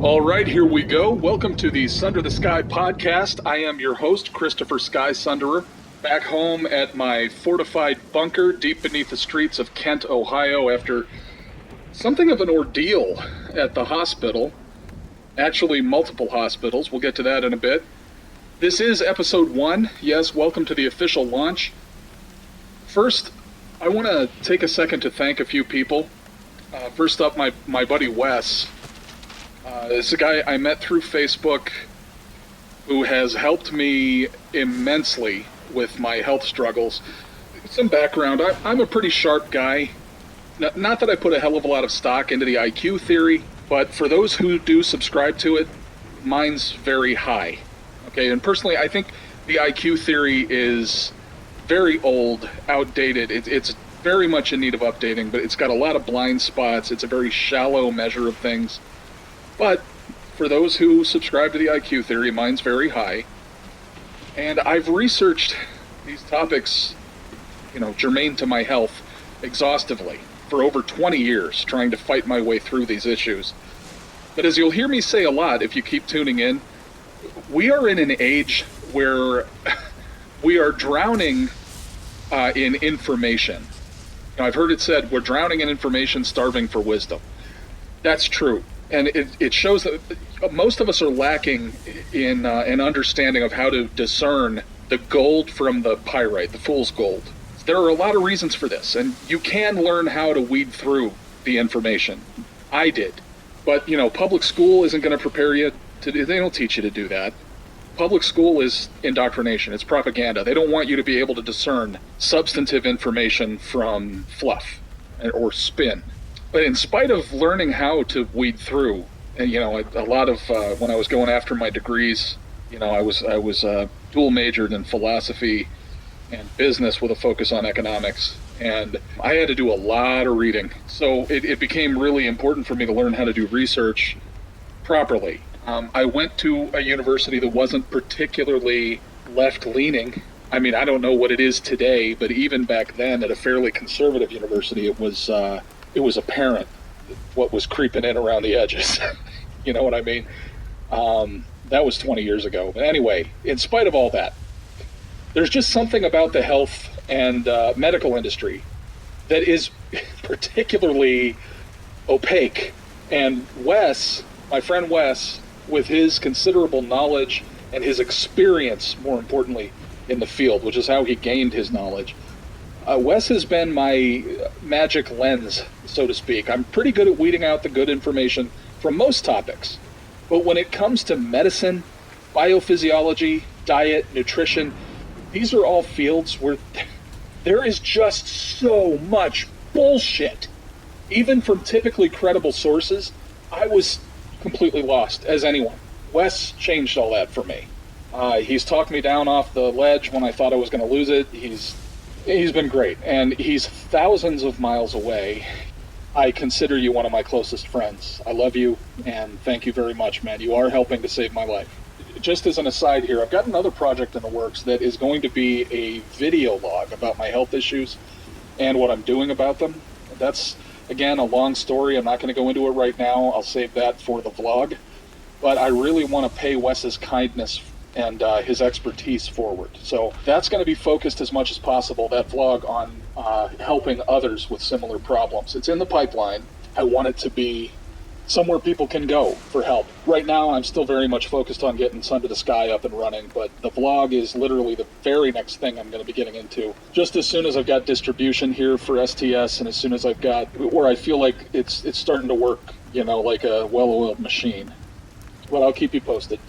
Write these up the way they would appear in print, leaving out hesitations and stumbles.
All right, here we go. Welcome to the Sunder the Sky podcast. I am your host, Christopher Sky-Sunderer, back home at my fortified bunker deep beneath the streets of Kent, Ohio, after something of an ordeal at the hospital. Actually, multiple hospitals. We'll get to that in a bit. This is episode 1. Yes, welcome to the official launch. First, I want to take a second to thank a few people. First up, my buddy Wes. This is a guy I met through Facebook who has helped me immensely with my health struggles. Some background, I'm a pretty sharp guy. Not that I put a hell of a lot of stock into the IQ theory, but for those who do subscribe to it, mine's very high. Okay, and personally, I think the IQ theory is very old, outdated. It's very much in need of updating, but it's got a lot of blind spots. It's a very shallow measure of things. But for those who subscribe to the IQ theory, mine's very high. And I've researched these topics, germane to my health, exhaustively for over 20 years, trying to fight my way through these issues. But as you'll hear me say a lot if you keep tuning in, we are in an age where we are drowning in information. I've heard it said, we're drowning in information, starving for wisdom. That's true. And it shows that most of us are lacking in an understanding of how to discern the gold from the pyrite, the fool's gold. There are a lot of reasons for this, and you can learn how to weed through the information. I did. But, public school isn't going to prepare you they don't teach you to do that. Public school is indoctrination. It's propaganda. They don't want you to be able to discern substantive information from fluff or spin. But in spite of learning how to weed through, and a lot of when I was going after my degrees, I was dual majored in philosophy and business with a focus on economics, and I had to do a lot of reading. So it became really important for me to learn how to do research properly. I went to a university that wasn't particularly left-leaning. I mean, I don't know what it is today, but even back then, at a fairly conservative university, it was apparent what was creeping in around the edges. You know what I mean? That was 20 years ago. But anyway, in spite of all that, there's just something about the health and medical industry that is particularly opaque. And Wes, my friend Wes, with his considerable knowledge and his experience, more importantly, in the field, which is how he gained his knowledge, Wes has been my magic lens, so to speak. I'm pretty good at weeding out the good information from most topics. But when it comes to medicine, biophysiology, diet, nutrition, these are all fields where there is just so much bullshit. Even from typically credible sources, I was completely lost as anyone. Wes changed all that for me. He's talked me down off the ledge when I thought I was going to lose it. He's been great, and he's thousands of miles away. I consider you one of my closest friends. I love you, and thank you very much, man. You are helping to save my life. Just as an aside here, I've got another project in the works that is going to be a video log about my health issues and what I'm doing about them. That's, again, a long story. I'm not going to go into it right now. I'll save that for the vlog. But I really want to pay Wes's kindness and his expertise forward. So that's going to be focused as much as possible, that vlog, on helping others with similar problems. It's in the pipeline. I want it to be somewhere people can go for help. Right now, I'm still very much focused on getting Sunder the Sky up and running, but the vlog is literally the very next thing I'm going to be getting into. Just as soon as I've got distribution here for STS, and as soon as I've got where I feel like it's starting to work, like a well-oiled machine. But I'll keep you posted.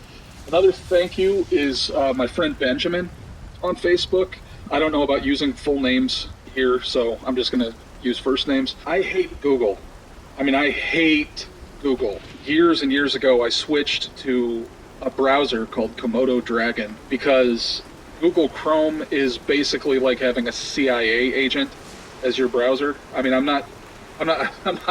Another thank you is my friend Benjamin on Facebook. I don't know about using full names here, so I'm just going to use first names. I hate Google. I hate Google. Years and years ago, I switched to a browser called Komodo Dragon because Google Chrome is basically like having a CIA agent as your browser. I'm not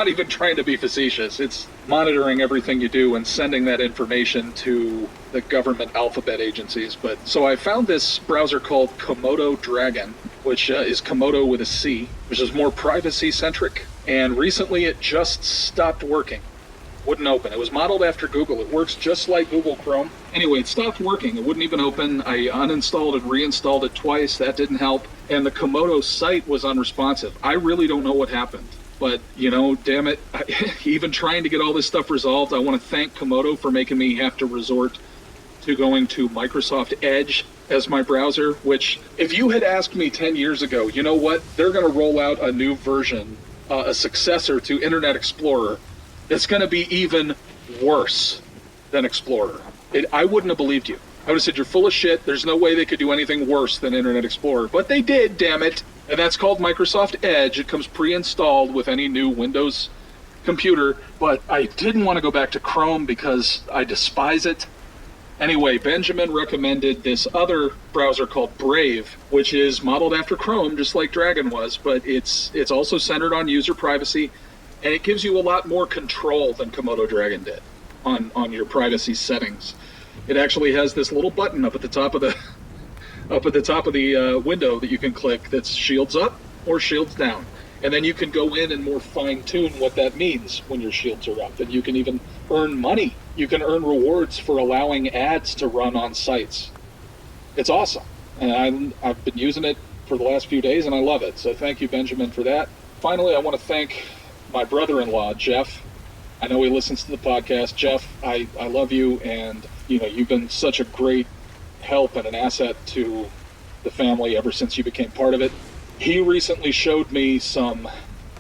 even trying to be facetious. It's monitoring everything you do and sending that information to the government alphabet agencies. But so I found this browser called Komodo Dragon, which is Komodo with a C, which is more privacy centric. And recently it just stopped working. Wouldn't open. It was modeled after Google. It works just like Google Chrome. Anyway, it stopped working. It wouldn't even open. I uninstalled and reinstalled it twice. That didn't help. And the Komodo site was unresponsive. I really don't know what happened. But, damn it, even trying to get all this stuff resolved, I want to thank Komodo for making me have to resort to going to Microsoft Edge as my browser, which, if you had asked me 10 years ago, you know what, they're going to roll out a new version, a successor to Internet Explorer, it's going to be even worse than Explorer. I wouldn't have believed you. I would have said, you're full of shit. There's no way they could do anything worse than Internet Explorer. But they did, damn it. And that's called Microsoft Edge. It comes pre-installed with any new Windows computer. But I didn't want to go back to Chrome because I despise it. Anyway, Benjamin recommended this other browser called Brave, which is modeled after Chrome, just like Dragon was. But it's also centered on user privacy. And it gives you a lot more control than Komodo Dragon did on your privacy settings. It actually has this little button up at the top of the window that you can click that's shields up or shields down. And then you can go in and more fine-tune what that means when your shields are up. And you can even earn money. You can earn rewards for allowing ads to run on sites. It's awesome. And I've been using it for the last few days, and I love it. So thank you, Benjamin, for that. Finally, I want to thank my brother-in-law, Jeff. I know he listens to the podcast. Jeff, I love you, and you've been such a great help and an asset to the family ever since you became part of it. He recently showed me some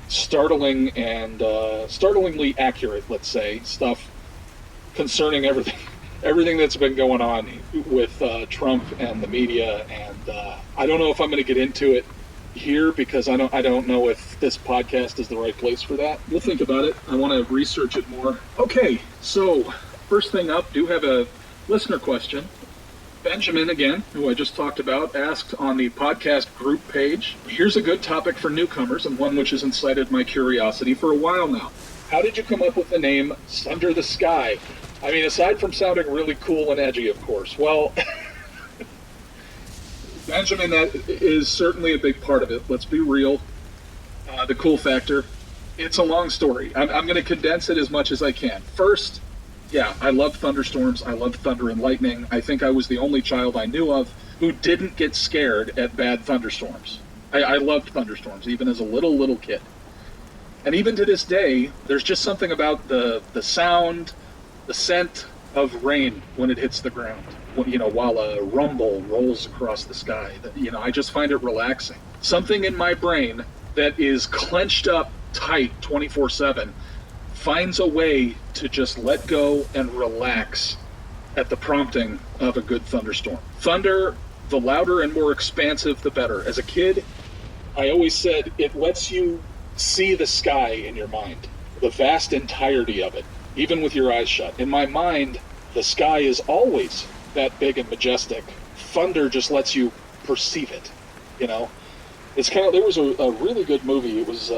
startling and startlingly accurate, let's say, stuff concerning everything that's been going on with Trump and the media, and I don't know if I'm going to get into it here because I don't know if this podcast is the right place for that. We'll think about it. I want to research it more. Okay, so first thing up, do have a listener question. Benjamin, again, who I just talked about, asked on the podcast group page, here's a good topic for newcomers and one which has incited my curiosity for a while now. How did you come up with the name Sunder the Sky? I mean, aside from sounding really cool and edgy, of course. Well, Benjamin, that is certainly a big part of it. Let's be real. The cool factor. It's a long story. I'm going to condense it as much as I can. First, yeah, I love thunderstorms. I love thunder and lightning. I think I was the only child I knew of who didn't get scared at bad thunderstorms. I loved thunderstorms, even as a little kid. And even to this day, there's just something about the sound, the scent of rain when it hits the ground. While a rumble rolls across the sky, I just find it relaxing. Something in my brain that is clenched up tight 24/7 finds a way to just let go and relax at the prompting of a good thunderstorm. Thunder, the louder and more expansive, the better. As a kid, I always said it lets you see the sky in your mind, the vast entirety of it, even with your eyes shut. In my mind, the sky is always that big and majestic. Thunder just lets you perceive it, It's kind of, there was a really good movie. It was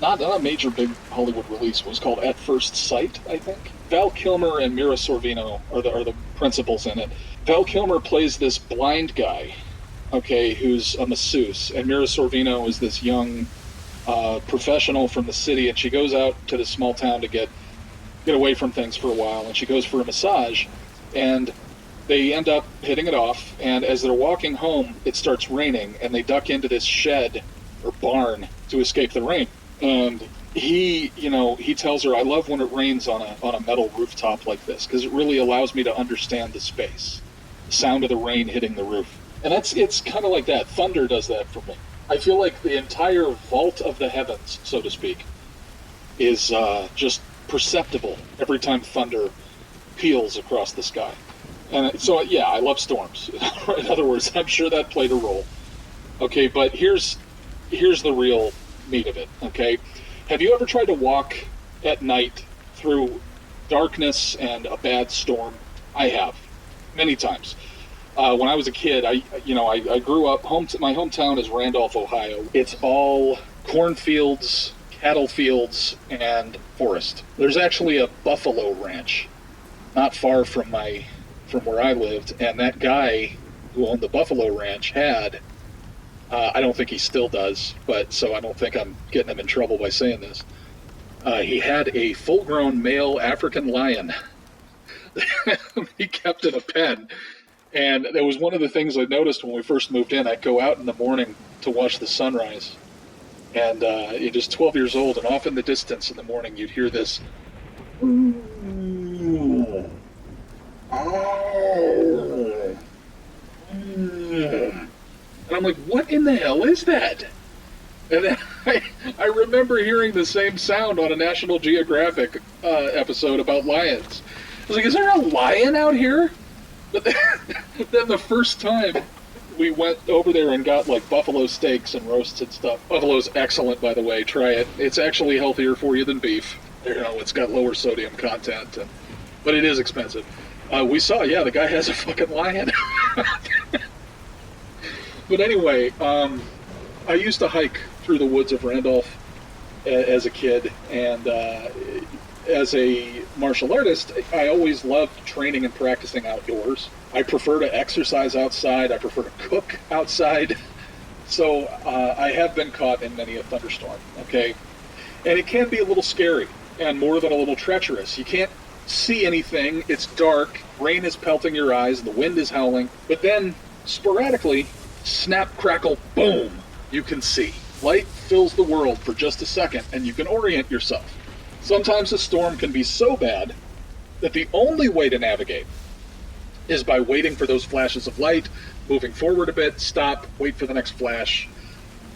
not a major big Hollywood release. It was called At First Sight, I think. Val Kilmer and Mira Sorvino are the principals in it. Val Kilmer plays this blind guy, who's a masseuse, and Mira Sorvino is this young professional from the city, and she goes out to this small town to get away from things for a while, and she goes for a massage, and they end up hitting it off, and as they're walking home, it starts raining, and they duck into this shed or barn to escape the rain. And he tells her, I love when it rains on a metal rooftop like this, because it really allows me to understand the space, the sound of the rain hitting the roof. And it's kind of like that. Thunder does that for me. I feel like the entire vault of the heavens, so to speak, is just perceptible every time thunder peals across the sky. And so, yeah, I love storms. In other words, I'm sure that played a role. Okay, but here's the real meat of it, okay? Have you ever tried to walk at night through darkness and a bad storm? I have, many times. When I was a kid, I grew up, my hometown is Randolph, Ohio. It's all cornfields, cattle fields, and forest. There's actually a buffalo ranch not far from where I lived, and that guy who owned the buffalo ranch had, I don't think he still does, but so I don't think I'm getting him in trouble by saying this, He had a full-grown male African lion. He kept in a pen. And that was one of the things I noticed when we first moved in. I'd go out in the morning to watch the sunrise. And you're just 12 years old, and off in the distance in the morning, you'd hear this. And I'm like, what in the hell is that? And then I remember hearing the same sound on a National Geographic episode about lions. I was like, is there a lion out here? But then the first time we went over there and got like buffalo steaks and roasted stuff. Buffalo's excellent, by the way. Try it. It's actually healthier for you than beef. You know, it's got lower sodium content, but it is expensive. We saw, yeah, the guy has a fucking lion. But anyway, I used to hike through the woods of Randolph as a kid, and as a martial artist, I always loved training and practicing outdoors. I prefer to exercise outside. I prefer to cook outside. So I have been caught in many a thunderstorm, okay? And it can be a little scary and more than a little treacherous. You can't see anything. It's dark. Rain is pelting your eyes. The wind is howling. But then, sporadically, snap, crackle, boom, you can see. Light fills the world for just a second, and you can orient yourself. Sometimes a storm can be so bad that the only way to navigate is by waiting for those flashes of light, moving forward a bit, stop, wait for the next flash.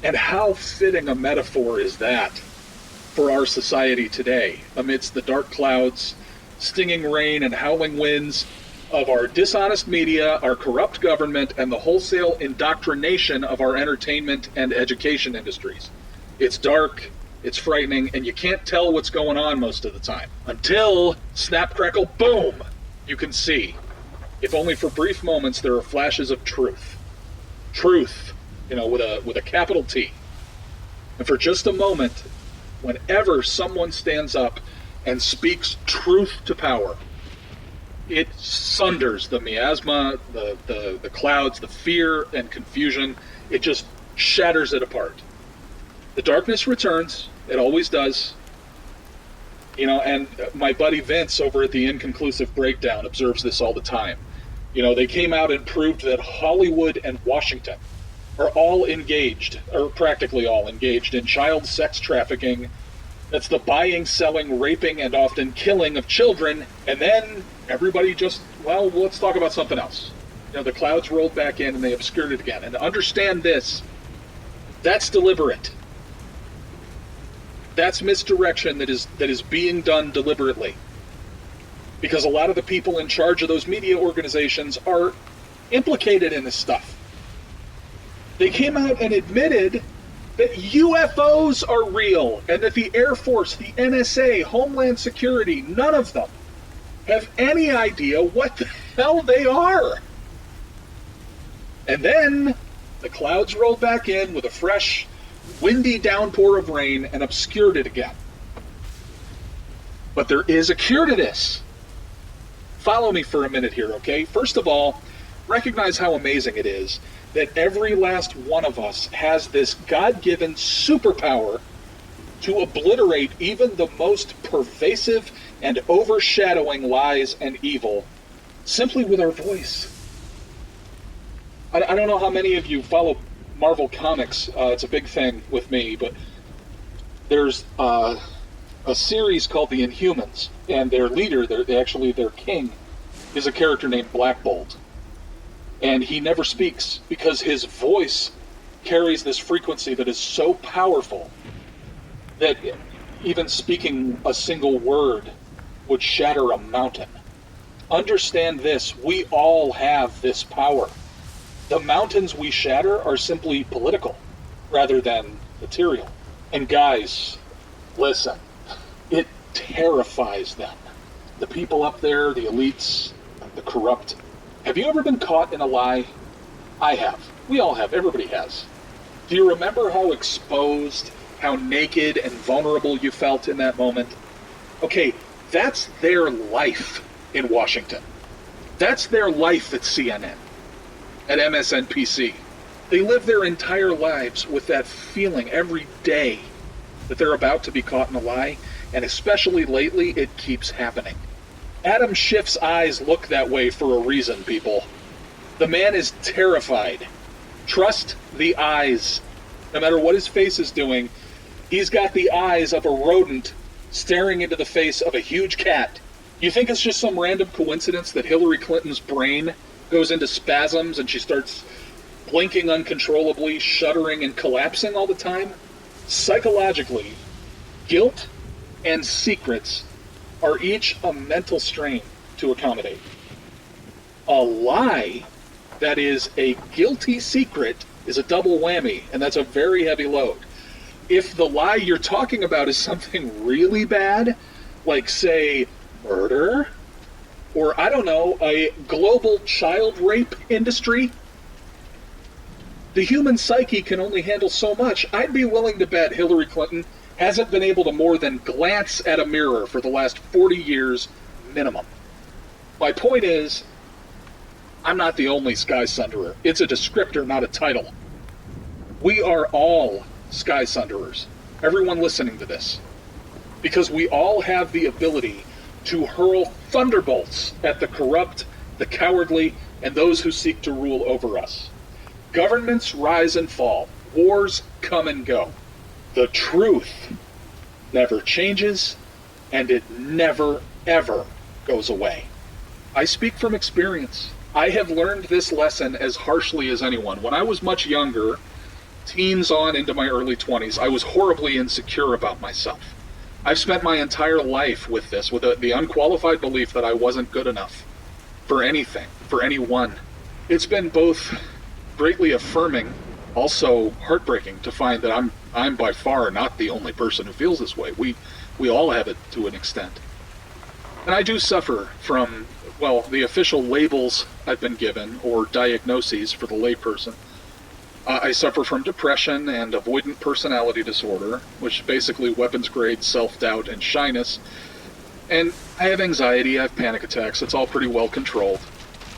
And how fitting a metaphor is that for our society today, amidst the dark clouds, stinging rain, and howling winds of our dishonest media, our corrupt government, and the wholesale indoctrination of our entertainment and education industries. It's dark, it's frightening, and you can't tell what's going on most of the time. Until, snap, crackle, boom, you can see. If only for brief moments, there are flashes of truth. Truth, you know, with a capital T. And for just a moment, whenever someone stands up and speaks truth to power, it sunders the miasma, the clouds, the fear and confusion. It just shatters it apart. The darkness returns. It always does. You know, and my buddy Vince over at the Inconclusive Breakdown observes this all the time. You know, they came out and proved that Hollywood and Washington are all engaged, or practically all engaged, in child sex trafficking. That's the buying, selling, raping, and often killing of children. And then everybody just, well, let's talk about something else. You know, the clouds rolled back in and they obscured it again. And to understand this, that's deliberate. That's misdirection that is being done deliberately. Because a lot of the people in charge of those media organizations are implicated in this stuff. They came out and admitted that UFOs are real, and that the Air Force, the NSA, Homeland Security, none of them have any idea what the hell they are. And then the clouds rolled back in with a fresh, windy downpour of rain and obscured it again. But there is a cure to this. Follow me for a minute here, okay? First of all, recognize how amazing it is that every last one of us has this God-given superpower to obliterate even the most pervasive and overshadowing lies and evil simply with our voice. I don't know how many of you follow Marvel Comics. It's a big thing with me, but there's a series called The Inhumans, and their leader, their king, is a character named Black Bolt. And he never speaks because his voice carries this frequency that is so powerful that even speaking a single word would shatter a mountain. Understand this, we all have this power. The mountains we shatter are simply political rather than material. And guys, listen, it terrifies them. The people up there, the elites, the corrupt. Have you ever been caught in a lie? I have. We all have. Everybody has. Do you remember how exposed, how naked and vulnerable you felt in that moment? Okay, that's their life in Washington. That's their life at CNN, at MSNBC. They live their entire lives with that feeling every day that they're about to be caught in a lie, And especially lately, it keeps happening. Adam Schiff's eyes look that way for a reason, people. The man is terrified. Trust the eyes. No matter what his face is doing, he's got the eyes of a rodent staring into the face of a huge cat. You think it's just some random coincidence that Hillary Clinton's brain goes into spasms and she starts blinking uncontrollably, shuddering and collapsing all the time? Psychologically, guilt and secrets are each a mental strain to accommodate. A lie that is a guilty secret is a double whammy, and that's a very heavy load. If the lie you're talking about is something really bad, like, say, murder, or, I don't know, a global child rape industry, the human psyche can only handle so much. I'd be willing to bet Hillary Clinton hasn't been able to more than glance at a mirror for the last 40 years minimum. My point is, I'm not the only Sky-Sunderer. It's a descriptor, not a title. We are all Sky-Sunderers, everyone listening to this, because we all have the ability to hurl thunderbolts at the corrupt, the cowardly, and those who seek to rule over us. Governments rise and fall. Wars come and go. The truth never changes, and it never, ever goes away. I speak from experience. I have learned this lesson as harshly as anyone. When I was much younger, teens on into my early 20s, I was horribly insecure about myself. I've spent my entire life with this, with the unqualified belief that I wasn't good enough for anything, for anyone. It's been both greatly affirming, also heartbreaking to find that I'm by far not the only person who feels this way. We all have it to an extent. And I do suffer from, well, the official labels I've been given, or diagnoses for the layperson. I suffer from depression and avoidant personality disorder, which is basically weapons-grade self-doubt and shyness. And I have anxiety, I have panic attacks. It's all pretty well controlled.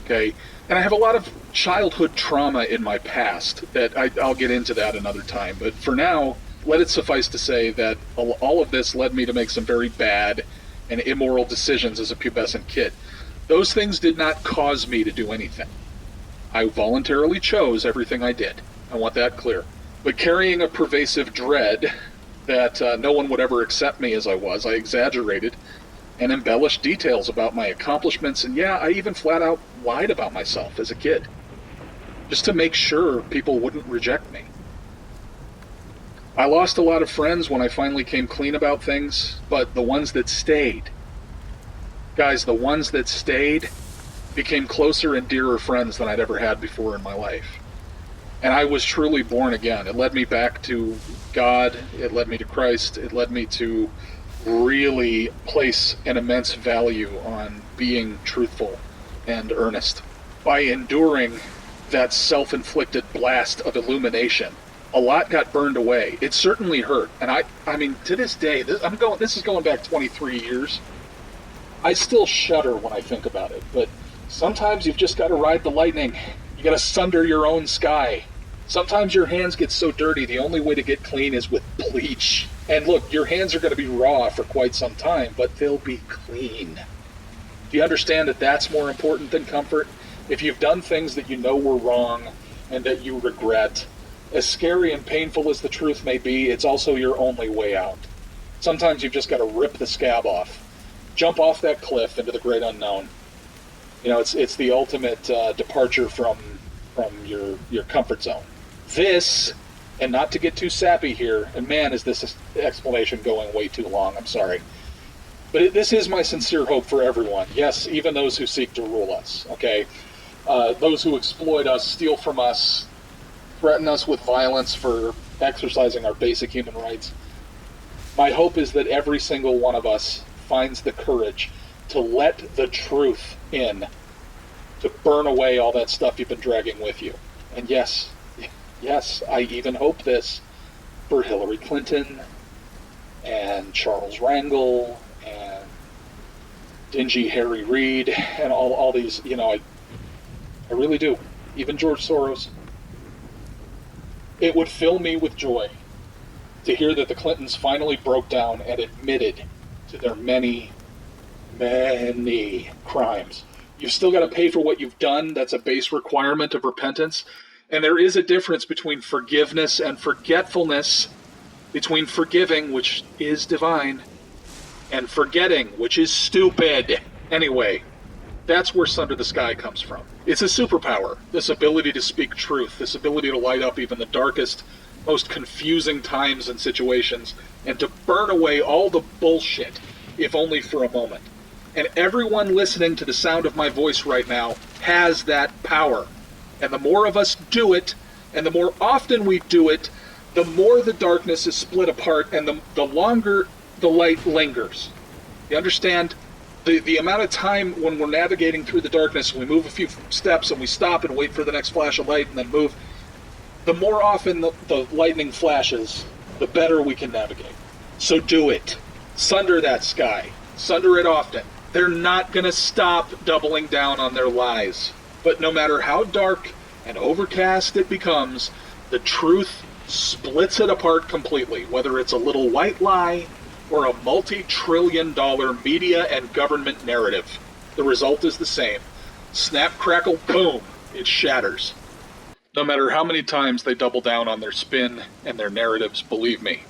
Okay? And I have a lot of childhood trauma in my past that I'll get into that another time. But for now, let it suffice to say that all of this led me to make some very bad and immoral decisions as a pubescent kid. Those things did not cause me to do anything. I voluntarily chose everything I did. I want that clear. But carrying a pervasive dread that no one would ever accept me as I was, I exaggerated and embellished details about my accomplishments, and yeah, I even flat out lied about myself as a kid, just to make sure people wouldn't reject me. I lost a lot of friends when I finally came clean about things, but the ones that stayed, guys, the ones that stayed became closer and dearer friends than I'd ever had before in my life. And I was truly born again. It led me back to God, it led me to Christ, it led me to really place an immense value on being truthful and earnest. By enduring that self-inflicted blast of illumination, a lot got burned away. It certainly hurt. And I mean, to this day, this is going back 23 years. I still shudder when I think about it, but sometimes you've just got to ride the lightning. You got to sunder your own sky. Sometimes your hands get so dirty, the only way to get clean is with bleach. And look, your hands are going to be raw for quite some time, but they'll be clean. Do you understand that that's more important than comfort? If you've done things that you know were wrong and that you regret, as scary and painful as the truth may be, it's also your only way out. Sometimes you've just got to rip the scab off. Jump off that cliff into the great unknown. You know, it's the ultimate departure from your comfort zone. This, and not to get too sappy here, and man, is this explanation going way too long, I'm sorry. But this is my sincere hope for everyone. Yes, even those who seek to rule us, okay? Those who exploit us, steal from us, threaten us with violence for exercising our basic human rights. My hope is that every single one of us finds the courage to let the truth in, to burn away all that stuff you've been dragging with you. And yes, I even hope this for Hillary Clinton and Charles Rangel and dingy Harry Reid and all these, you know, I really do. Even George Soros. It would fill me with joy to hear that the Clintons finally broke down and admitted to their many, many crimes. You've still got to pay for what you've done. That's a base requirement of repentance. And there is a difference between forgiveness and forgetfulness, between forgiving, which is divine, and forgetting, which is stupid. Anyway, that's where Sunder the Sky comes from. It's a superpower, this ability to speak truth, this ability to light up even the darkest, most confusing times and situations, and to burn away all the bullshit, if only for a moment. And everyone listening to the sound of my voice right now has that power. And the more of us do it, and the more often we do it, the more the darkness is split apart and the longer the light lingers. You understand? The amount of time when we're navigating through the darkness, we move a few steps and we stop and wait for the next flash of light and then move, the more often the lightning flashes, the better we can navigate. So do it. Sunder that sky. Sunder it often. They're not going to stop doubling down on their lies. But no matter how dark and overcast it becomes, the truth splits it apart completely, whether it's a little white lie or a multi-trillion-dollar media and government narrative. The result is the same. Snap, crackle, boom, it shatters. No matter how many times they double down on their spin and their narratives, believe me,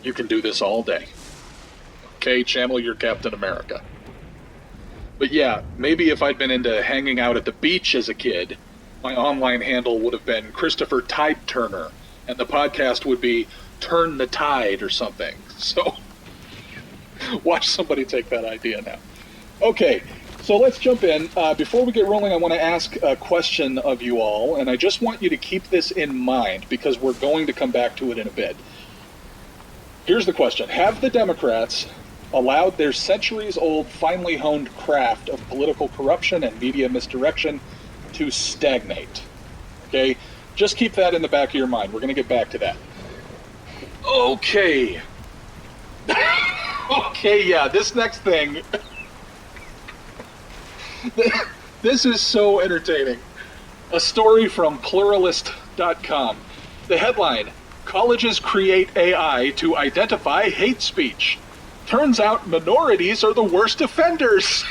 you can do this all day. Okay, channel your Captain America. But yeah, maybe if I'd been into hanging out at the beach as a kid, my online handle would have been Christopher Tide Turner, and the podcast would be Turn the Tide or something. So, watch somebody take that idea now. Okay, so let's jump in. Before we get rolling, I want to ask a question of you all, and I just want you to keep this in mind because we're going to come back to it in a bit. Here's the question. Have the Democrats allowed their centuries-old, finely honed craft of political corruption and media misdirection to stagnate? Okay? Just keep that in the back of your mind. We're going to get back to that. Okay. Okay, yeah, this next thing... This is so entertaining. A story from pluralist.com. The headline, Colleges Create AI to Identify Hate Speech. Turns out minorities are the worst offenders.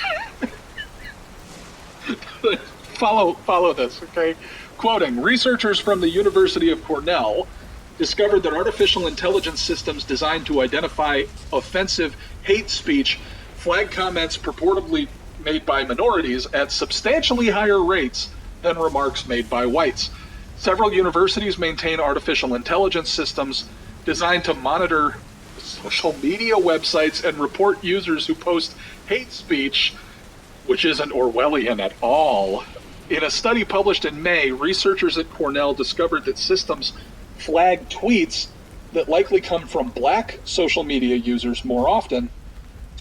Follow this, okay? Quoting, researchers from the University of Cornell discovered that artificial intelligence systems designed to identify offensive hate speech flag comments purportedly made by minorities at substantially higher rates than remarks made by whites. Several universities maintain artificial intelligence systems designed to monitor social media websites and report users who post hate speech, which isn't Orwellian at all. In a study published in May, researchers at Cornell discovered that systems flag tweets that likely come from black social media users more often,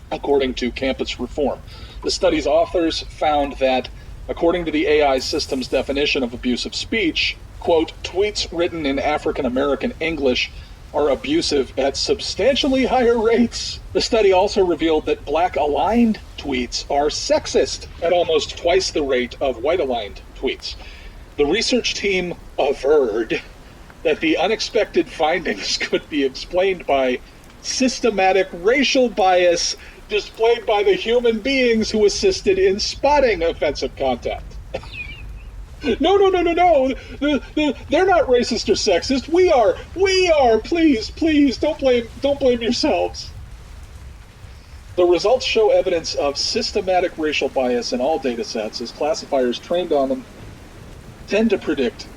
according to Campus Reform. The study's authors found that, according to the AI system's definition of abusive speech, quote, tweets written in African American English are abusive at substantially higher rates. The study also revealed that black-aligned tweets are sexist at almost twice the rate of white-aligned tweets. The research team averred that the unexpected findings could be explained by systematic racial bias displayed by the human beings who assisted in spotting offensive content. No. They're not racist or sexist. We are. Please, don't blame yourselves. The results show evidence of systematic racial bias in all data sets, as classifiers trained on them tend to predict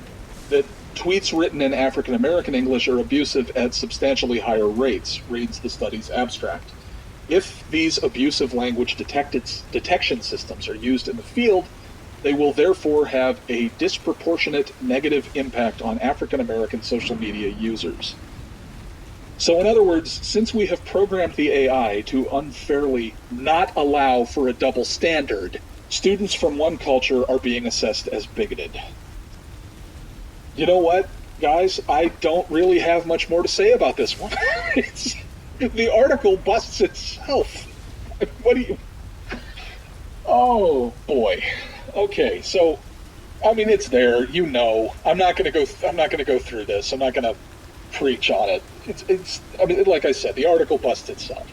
that tweets written in African American English are abusive at substantially higher rates, reads the study's abstract. If these abusive language detection systems are used in the field, they will therefore have a disproportionate negative impact on African American social media users. So in other words, since we have programmed the AI to unfairly not allow for a double standard, students from one culture are being assessed as bigoted. You know what, guys? I don't really have much more to say about this one. The article busts itself. What do you... Oh, boy. Okay, so, I mean, it's there. You know. I'm not going to go through this. I'm not going to preach on it. It's. I mean, like I said, the article busts itself.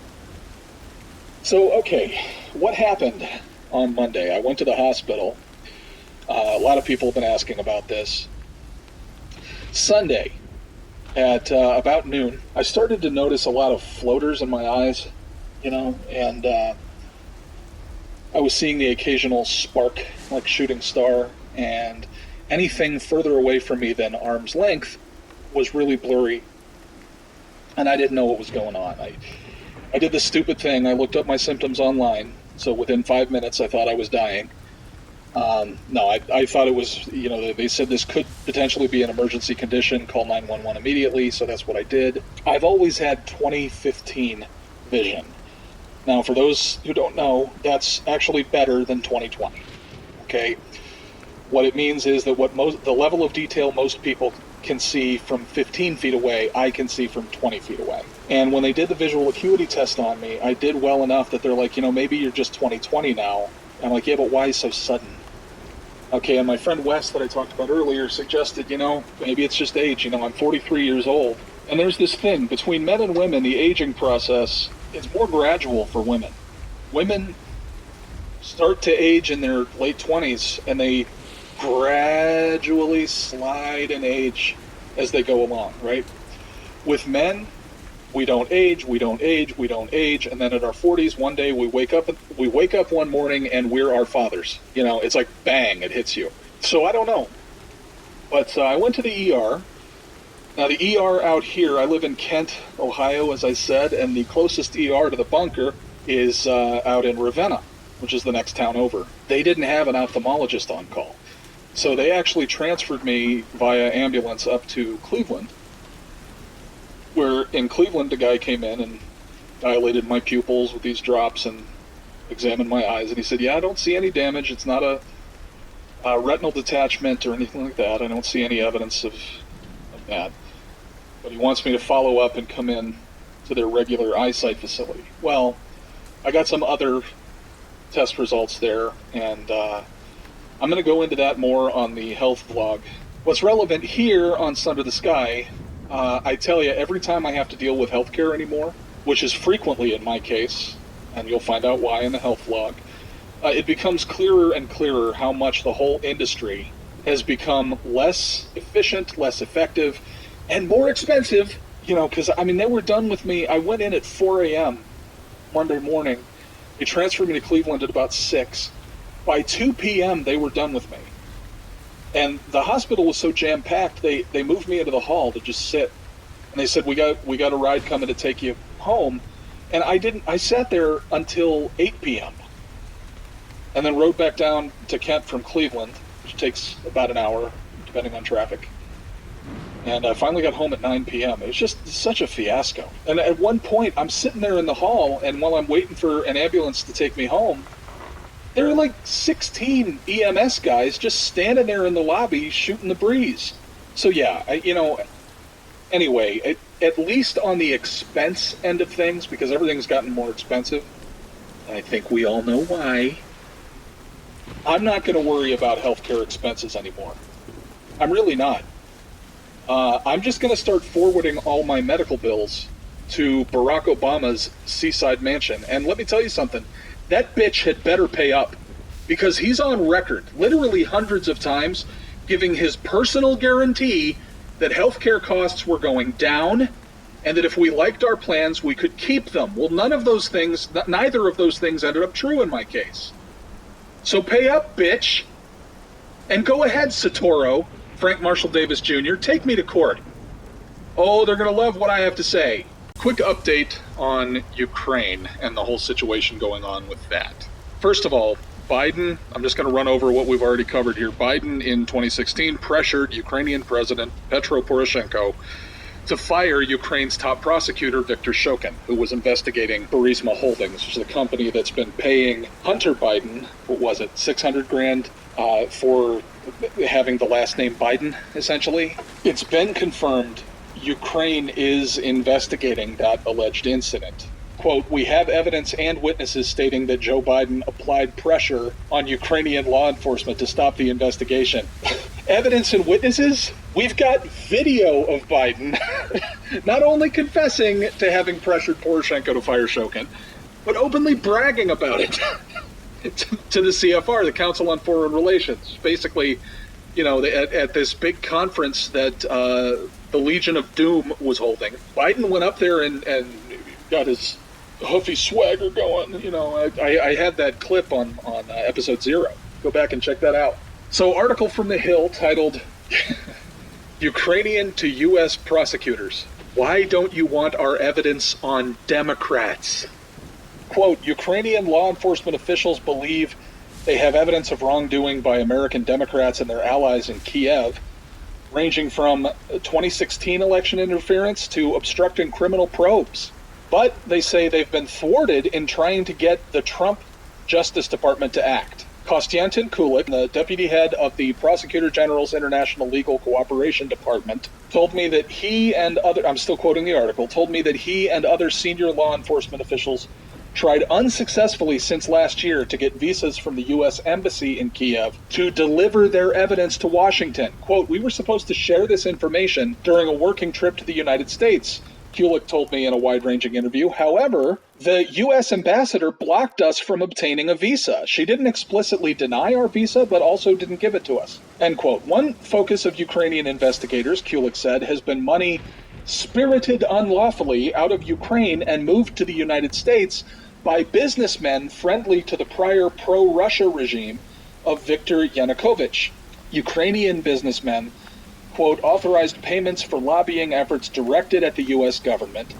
So, okay, what happened on Monday? I went to the hospital. A lot of people have been asking about this. Sunday, at about noon, I started to notice a lot of floaters in my eyes, and I was seeing the occasional spark, like shooting star, and anything further away from me than arm's length was really blurry, and I didn't know what was going on. I did the stupid thing. I looked up my symptoms online, so within 5 minutes I thought I was dying. No, I thought it was, they said this could potentially be an emergency condition, call 911 immediately, so that's what I did. I've always had 2015 vision. Now, for those who don't know, that's actually better than 2020, okay? What it means is that the level of detail most people can see from 15 feet away, I can see from 20 feet away. And when they did the visual acuity test on me, I did well enough that they're like, maybe you're just 20/20 now. I'm like, yeah, but why so sudden? Okay, and my friend Wes that I talked about earlier suggested, maybe it's just age. I'm 43 years old. And there's this thing, between men and women, the aging process is more gradual for women. Women start to age in their late 20s, and they gradually slide in age as they go along, right? With men, we don't age, and then at our 40s, one day we wake up one morning and we're our fathers. It's like bang, it hits you. So I don't know. But I went to the ER. Now the ER out here, I live in Kent, Ohio, as I said, and the closest ER to the bunker is out in Ravenna, which is the next town over. They didn't have an ophthalmologist on call. So they actually transferred me via ambulance up to Cleveland, where in Cleveland the guy came in and dilated my pupils with these drops and examined my eyes, and he said, yeah, I don't see any damage. It's not a retinal detachment or anything like that. I don't see any evidence of that. But he wants me to follow up and come in to their regular eyesight facility. Well, I got some other test results there, and I'm going to go into that more on the health vlog. What's relevant here on Sunder the Sky, I tell you, every time I have to deal with healthcare anymore, which is frequently in my case, and you'll find out why in the health vlog, it becomes clearer and clearer how much the whole industry has become less efficient, less effective, and more expensive, because, they were done with me. I went in at 4 a.m. Monday morning. They transferred me to Cleveland at about 6. By 2 p.m., they were done with me. And the hospital was so jam-packed, they moved me into the hall to just sit. And they said, we got a ride coming to take you home. And I sat there until 8 p.m. and then rode back down to Kent from Cleveland, which takes about an hour, depending on traffic. And I finally got home at 9 p.m. It was just such a fiasco. And at one point, I'm sitting there in the hall, and while I'm waiting for an ambulance to take me home, there are like 16 EMS guys just standing there in the lobby shooting the breeze. So yeah, anyway, at least on the expense end of things, because everything's gotten more expensive, and I think we all know why, I'm not going to worry about healthcare expenses anymore. I'm really not. I'm just going to start forwarding all my medical bills to Barack Obama's seaside mansion. And let me tell you something. That bitch had better pay up, because he's on record, literally hundreds of times, giving his personal guarantee that healthcare costs were going down and that if we liked our plans, we could keep them. Well, neither of those things ended up true in my case. So pay up, bitch. And go ahead, Satoru, Frank Marshall Davis Jr., take me to court. Oh, they're going to love what I have to say. Quick update on Ukraine and the whole situation going on with that. First of all, Biden, I'm just going to run over what we've already covered here. Biden in 2016 pressured Ukrainian President Petro Poroshenko to fire Ukraine's top prosecutor, Viktor Shokin, who was investigating Burisma Holdings, which is a company that's been paying Hunter Biden, what was it, $600,000 for having the last name Biden, essentially. It's been confirmed Ukraine is investigating that alleged incident. Quote, we have evidence and witnesses stating that Joe Biden applied pressure on Ukrainian law enforcement to stop the investigation. Evidence and witnesses? We've got video of Biden not only confessing to having pressured Poroshenko to fire Shokin, but openly bragging about it to the CFR, the Council on Foreign Relations. Basically, at this big conference that the Legion of Doom was holding, Biden went up there and got his huffy swagger going. I had that clip on episode 0. Go back and check that out. So, article from The Hill titled, Ukrainian to U.S. prosecutors. Why don't you want our evidence on Democrats? Quote, Ukrainian law enforcement officials believe they have evidence of wrongdoing by American Democrats and their allies in Kiev, ranging from 2016 election interference to obstructing criminal probes. But they say they've been thwarted in trying to get the Trump Justice Department to act. Konstantin Kulik, the deputy head of the Prosecutor General's International Legal Cooperation Department, told me that he and other, I'm still quoting the article, told me that he and other senior law enforcement officials tried unsuccessfully since last year to get visas from the U.S. Embassy in Kiev to deliver their evidence to Washington. Quote, we were supposed to share this information during a working trip to the United States, Kulik told me in a wide-ranging interview. However, the U.S. ambassador blocked us from obtaining a visa. She didn't explicitly deny our visa, but also didn't give it to us. End quote. One focus of Ukrainian investigators, Kulik said, has been money spirited unlawfully out of Ukraine and moved to the United States by businessmen friendly to the prior pro-Russia regime of Viktor Yanukovych. Ukrainian businessmen, quote, authorized payments for lobbying efforts directed at the U.S. government.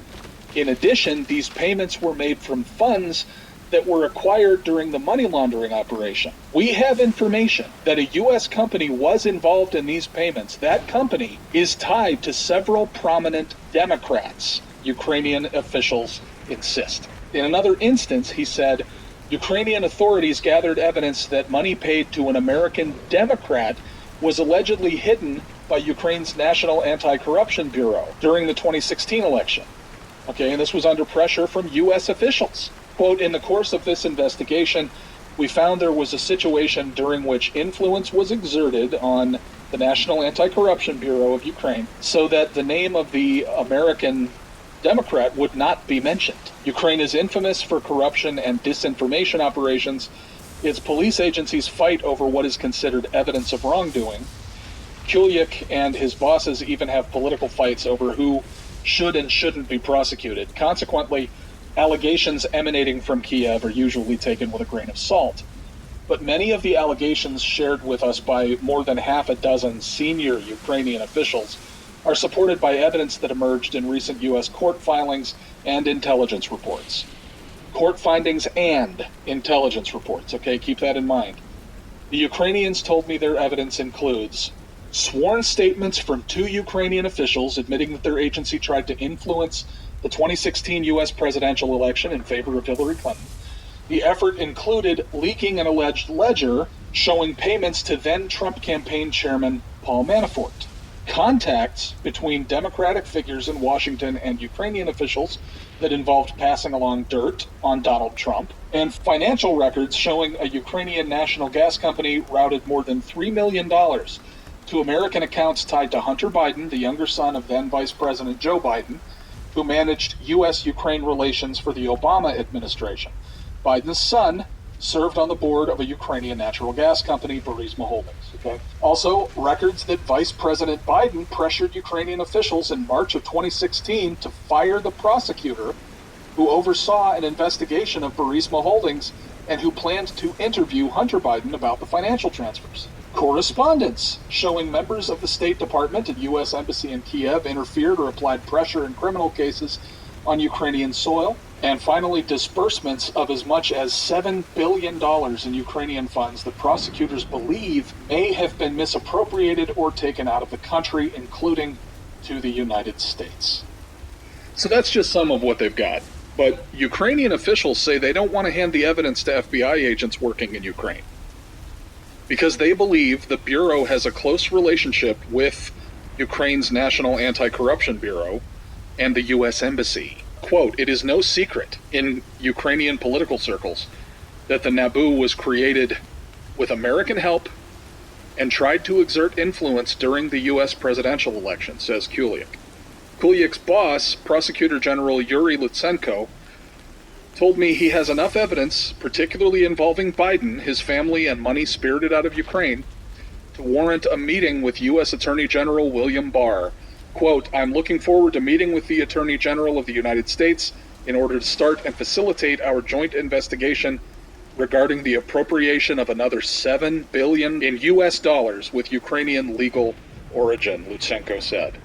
In addition, these payments were made from funds that were acquired during the money laundering operation. We have information that a U.S. company was involved in these payments. That company is tied to several prominent Democrats, Ukrainian officials insist. In another instance, he said, Ukrainian authorities gathered evidence that money paid to an American Democrat was allegedly hidden by Ukraine's National Anti-Corruption Bureau during the 2016 election. Okay, and this was under pressure from U.S. officials. Quote, in the course of this investigation, we found there was a situation during which influence was exerted on the National Anti-Corruption Bureau of Ukraine so that the name of the American Democrat would not be mentioned. Ukraine is infamous for corruption and disinformation operations. Its police agencies fight over what is considered evidence of wrongdoing. Kulik and his bosses even have political fights over who should and shouldn't be prosecuted. Consequently, allegations emanating from Kiev are usually taken with a grain of salt. But many of the allegations shared with us by more than half a dozen senior Ukrainian officials are supported by evidence that emerged in recent U.S. court filings and intelligence reports. Court findings and intelligence reports, okay? Keep that in mind. The Ukrainians told me their evidence includes sworn statements from 2 Ukrainian officials admitting that their agency tried to influence the 2016 U.S. presidential election in favor of Hillary Clinton. The effort included leaking an alleged ledger showing payments to then Trump campaign chairman Paul Manafort. Contacts between Democratic figures in Washington and Ukrainian officials that involved passing along dirt on Donald Trump, and financial records showing a Ukrainian national gas company routed more than $3 million to American accounts tied to Hunter Biden, the younger son of then Vice President Joe Biden, who managed U.S.-Ukraine relations for the Obama administration. Biden's son served on the board of a Ukrainian natural gas company, Burisma Holdings. Okay. Also, records that Vice President Biden pressured Ukrainian officials in March of 2016 to fire the prosecutor who oversaw an investigation of Burisma Holdings and who planned to interview Hunter Biden about the financial transfers. Correspondence showing members of the State Department and U.S. Embassy in Kiev interfered or applied pressure in criminal cases on Ukrainian soil. And finally, disbursements of as much as $7 billion in Ukrainian funds that prosecutors believe may have been misappropriated or taken out of the country, including to the United States. So that's just some of what they've got. But Ukrainian officials say they don't want to hand the evidence to FBI agents working in Ukraine, because they believe the Bureau has a close relationship with Ukraine's National Anti-Corruption Bureau and the U.S. Embassy. Quote, it is no secret in Ukrainian political circles that the NABU was created with American help and tried to exert influence during the U.S. presidential election, says Kulik. Kulik's boss, Prosecutor General Yuri Lutsenko, told me he has enough evidence, particularly involving Biden, his family, and money spirited out of Ukraine, to warrant a meeting with U.S. Attorney General William Barr. Quote, I'm looking forward to meeting with the Attorney General of the United States in order to start and facilitate our joint investigation regarding the appropriation of another $7 billion in U.S. dollars with Ukrainian legal origin, Lutsenko said.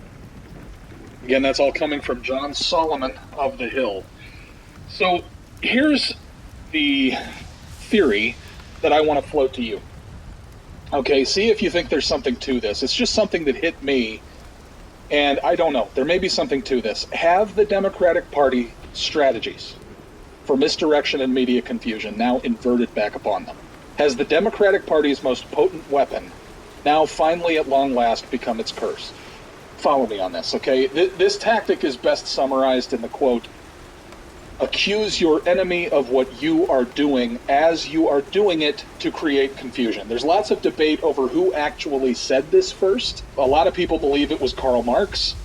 Again, that's all coming from John Solomon of The Hill. So here's the theory that I want to float to you. Okay, see if you think there's something to this. It's just something that hit me, and I don't know. There may be something to this. Have the Democratic Party strategies for misdirection and media confusion now inverted back upon them? Has the Democratic Party's most potent weapon now finally at long last become its curse? Follow me on this, okay? This tactic is best summarized in the quote, accuse your enemy of what you are doing as you are doing it to create confusion. There's lots of debate over who actually said this first. A lot of people believe it was Karl Marx.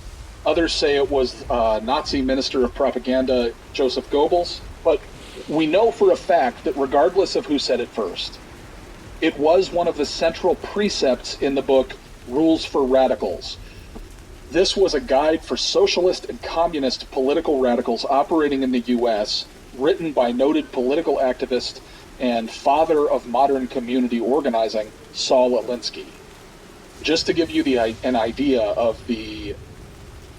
Others say it was Nazi Minister of Propaganda Joseph Goebbels. But we know for a fact that regardless of who said it first, it was one of the central precepts in the book Rules for Radicals. This was a guide for socialist and communist political radicals operating in the U.S., written by noted political activist and father of modern community organizing, Saul Alinsky. Just to give you an idea of the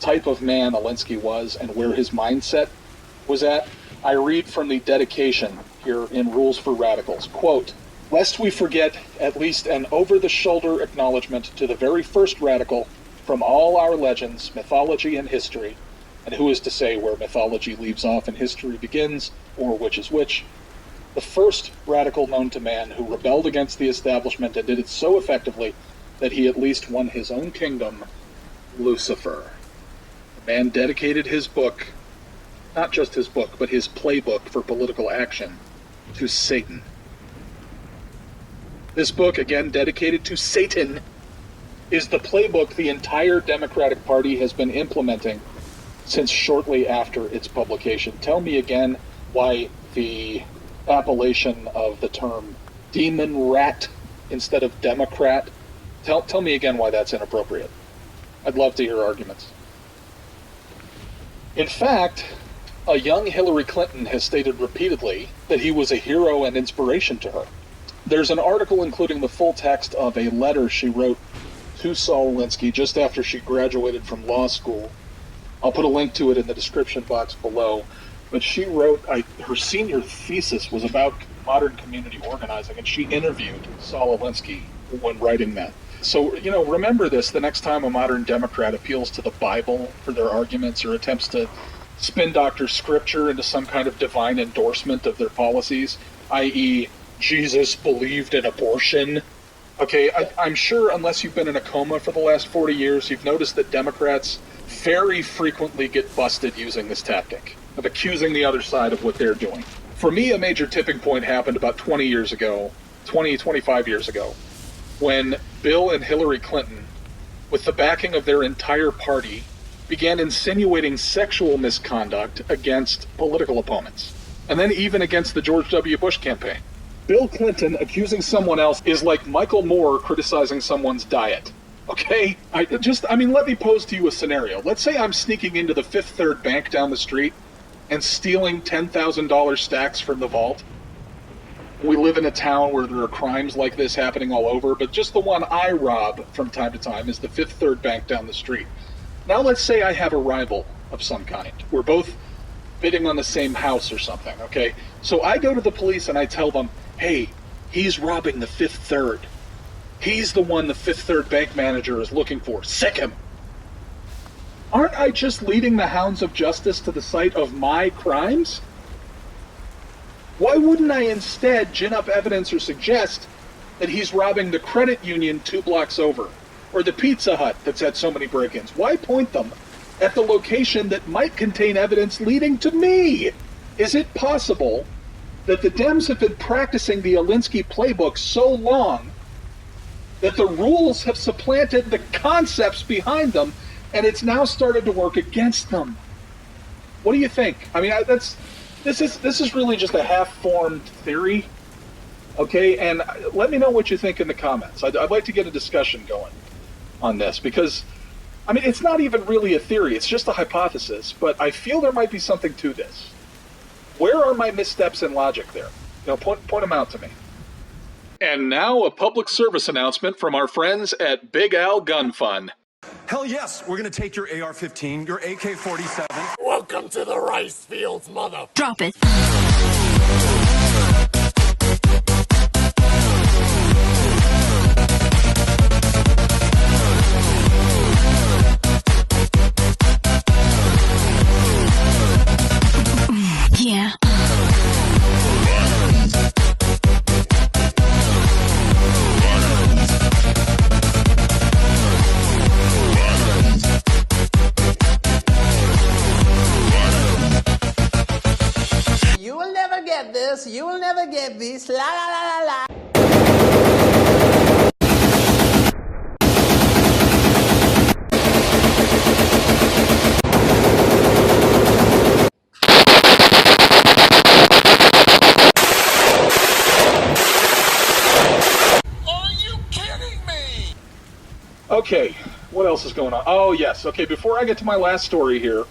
type of man Alinsky was and where his mindset was at, I read from the dedication here in Rules for Radicals. Quote, lest we forget at least an over-the-shoulder acknowledgement to the very first radical from all our legends, mythology, and history, and who is to say where mythology leaves off and history begins, or which is which, the first radical known to man who rebelled against the establishment and did it so effectively that he at least won his own kingdom, Lucifer. The man dedicated his book, not just his book, but his playbook for political action, to Satan. This book, again dedicated to Satan, is the playbook the entire Democratic Party has been implementing since shortly after its publication. Tell me again why the appellation of the term demon rat instead of Democrat, tell me again why that's inappropriate. I'd love to hear arguments. In fact, a young Hillary Clinton has stated repeatedly that he was a hero and inspiration to her. There's an article including the full text of a letter she wrote to Saul Alinsky just after she graduated from law school. I'll put a link to it in the description box below. But she wrote, her senior thesis was about modern community organizing, and she interviewed Saul Alinsky when writing that. So, remember this the next time a modern Democrat appeals to the Bible for their arguments or attempts to spin doctor scripture into some kind of divine endorsement of their policies, i.e., Jesus believed in abortion. Okay, I'm sure unless you've been in a coma for the last 40 years, you've noticed that Democrats very frequently get busted using this tactic of accusing the other side of what they're doing. For me, a major tipping point happened about 25 years ago, when Bill and Hillary Clinton, with the backing of their entire party, began insinuating sexual misconduct against political opponents, and then even against the George W. Bush campaign. Bill Clinton accusing someone else is like Michael Moore criticizing someone's diet. Okay? Let me pose to you a scenario. Let's say I'm sneaking into the Fifth Third Bank down the street and stealing $10,000 stacks from the vault. We live in a town where there are crimes like this happening all over, but just the one I rob from time to time is the Fifth Third Bank down the street. Now let's say I have a rival of some kind. We're both bidding on the same house or something, okay? So I go to the police and I tell them, hey, he's robbing the Fifth Third. He's the one the Fifth Third bank manager is looking for. Sick him. Aren't I just leading the hounds of justice to the site of my crimes? Why wouldn't I instead gin up evidence or suggest that he's robbing the credit union 2 blocks over, or the Pizza Hut that's had so many break-ins? Why point them at the location that might contain evidence leading to me? Is it possible that the Dems have been practicing the Alinsky playbook so long that the rules have supplanted the concepts behind them, and it's now started to work against them? What do you think? I mean, This is really just a half-formed theory, okay? And let me know what you think in the comments. I'd like to get a discussion going on this because, I mean, it's not even really a theory. It's just a hypothesis, but I feel there might be something to this. Where are my missteps in logic there? Point them out to me. And now a public service announcement from our friends at Big Al Gun Fun. Hell yes, we're gonna take your AR-15, your AK-47. Welcome to the rice fields, mother. Drop it. Yeah. You will never get this, you will never get this, la la la la la. Are you kidding me? Okay, what else is going on? Oh, yes. Okay, before I get to my last story here,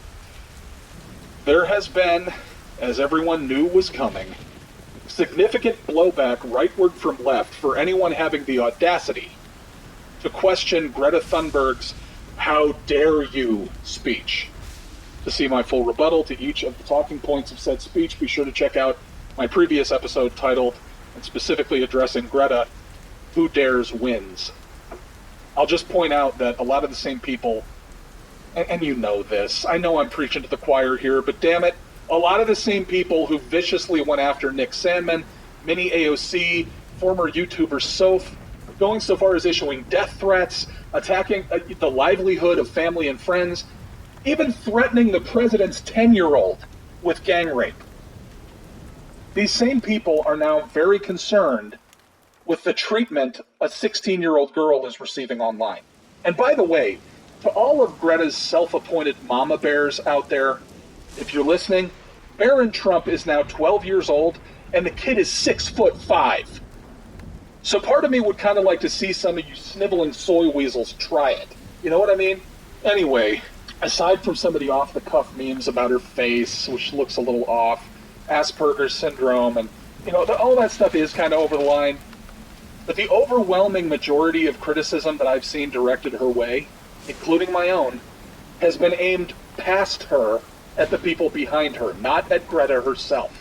there has been, as everyone knew was coming, significant blowback rightward from left for anyone having the audacity to question Greta Thunberg's "How dare you" speech. To see my full rebuttal to each of the talking points of said speech, be sure to check out my previous episode titled, and specifically addressing Greta, "Who Dares Wins." I'll just point out that a lot of the same people, and you know this, I know I'm preaching to the choir here, but damn it, a lot of the same people who viciously went after Nick Sandman, Mini AOC, former YouTuber Soph, going so far as issuing death threats, attacking the livelihood of family and friends, even threatening the president's 10-year-old with gang rape. These same people are now very concerned with the treatment a 16-year-old girl is receiving online. And by the way, to all of Greta's self-appointed mama bears out there, if you're listening, Barron Trump is now 12 years old, and the kid is 6'5". So part of me would kind of like to see some of you sniveling soy weasels try it. You know what I mean? Anyway, aside from some of the off-the-cuff memes about her face, which looks a little off, Asperger's syndrome, and, all that stuff is kind of over the line, but the overwhelming majority of criticism that I've seen directed her way, including my own, has been aimed past her at the people behind her, not at Greta herself.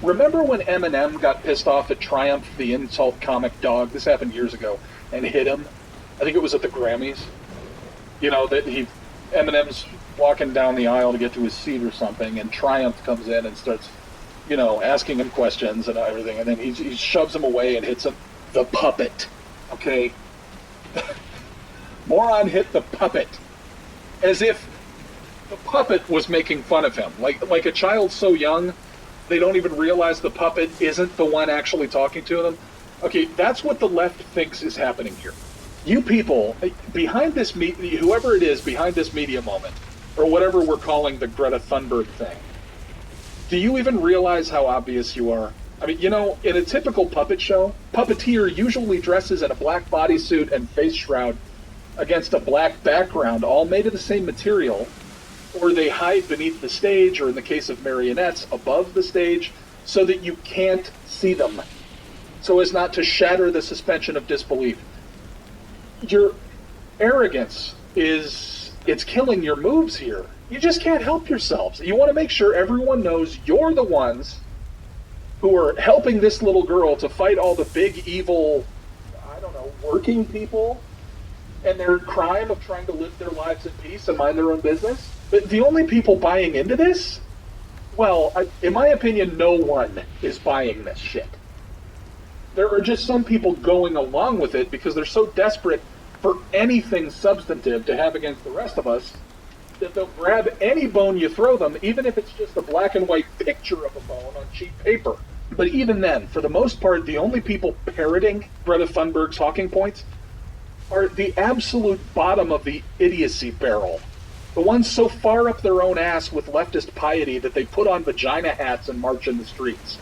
Remember when Eminem got pissed off at Triumph, the insult comic dog? This happened years ago, and hit him. I think it was at the Grammys. That Eminem's walking down the aisle to get to his seat or something, and Triumph comes in and starts, asking him questions and everything, and then he shoves him away and hits him. The puppet, okay? Moron hit the puppet. As if the puppet was making fun of him. Like a child so young, they don't even realize the puppet isn't the one actually talking to them. Okay, that's what the left thinks is happening here. You people, behind this, whoever it is behind this media moment, or whatever we're calling the Greta Thunberg thing, do you even realize how obvious you are? I mean, in a typical puppet show, puppeteer usually dresses in a black bodysuit and face shroud against a black background, all made of the same material, or they hide beneath the stage, or in the case of marionettes, above the stage, so that you can't see them, so as not to shatter the suspension of disbelief. Your arrogance it's killing your moves here. You just can't help yourselves. You want to make sure everyone knows you're the ones who are helping this little girl to fight all the big, evil, working people and their crime of trying to live their lives in peace and mind their own business. But the only people buying into this, well, in my opinion, no one is buying this shit. There are just some people going along with it because they're so desperate for anything substantive to have against the rest of us that they'll grab any bone you throw them, even if it's just a black and white picture of a bone on cheap paper. But even then, for the most part, the only people parroting Greta Thunberg's talking points are the absolute bottom of the idiocy barrel. The ones so far up their own ass with leftist piety that they put on vagina hats and march in the streets.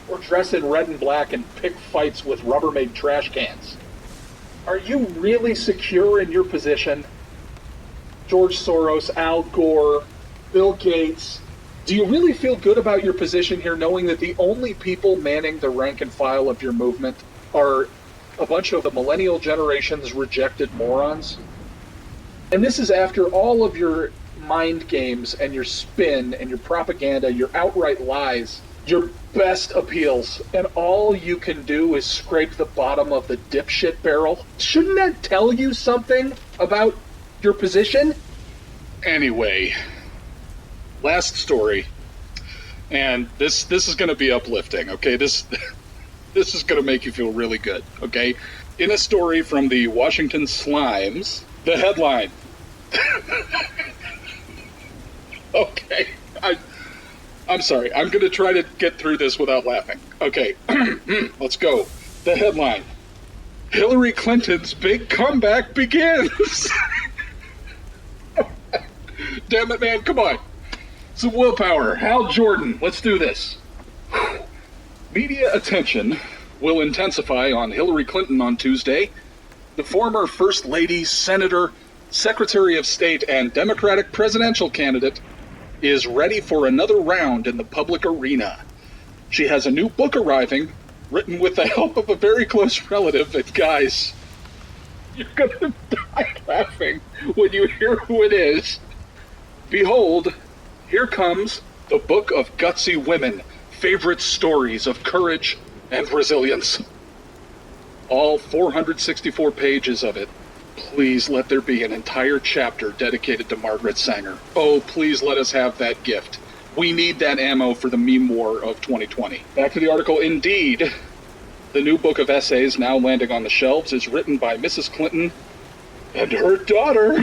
Or dress in red and black and pick fights with Rubbermaid trash cans. Are you really secure in your position? George Soros, Al Gore, Bill Gates. Do you really feel good about your position here, knowing that the only people manning the rank and file of your movement are a bunch of the millennial generation's rejected morons? And this is after all of your mind games and your spin and your propaganda, your outright lies, your best appeals, and all you can do is scrape the bottom of the dipshit barrel. Shouldn't that tell you something about your position? Anyway, last story, and this is going to be uplifting, okay? This is going to make you feel really good, okay? In a story from the Washington Slimes, the headline. Okay, I'm sorry. I'm going to try to get through this without laughing. Okay, let's go. The headline. Hillary Clinton's big comeback begins. Damn it, man, come on. Some willpower. Hal Jordan, let's do this. Media attention will intensify on Hillary Clinton on Tuesday. The former First Lady, Senator, Secretary of State, and Democratic presidential candidate is ready for another round in the public arena. She has a new book arriving, written with the help of a very close relative, and guys, you're gonna die laughing when you hear who it is. Behold, here comes the Book of Gutsy Women, favorite stories of courage and resilience. All 464 pages of it. Please let there be an entire chapter dedicated to Margaret Sanger. Oh, please let us have that gift. We need that ammo for the meme war of 2020. Back to the article. Indeed, the new book of essays now landing on the shelves is written by Mrs. Clinton and her daughter,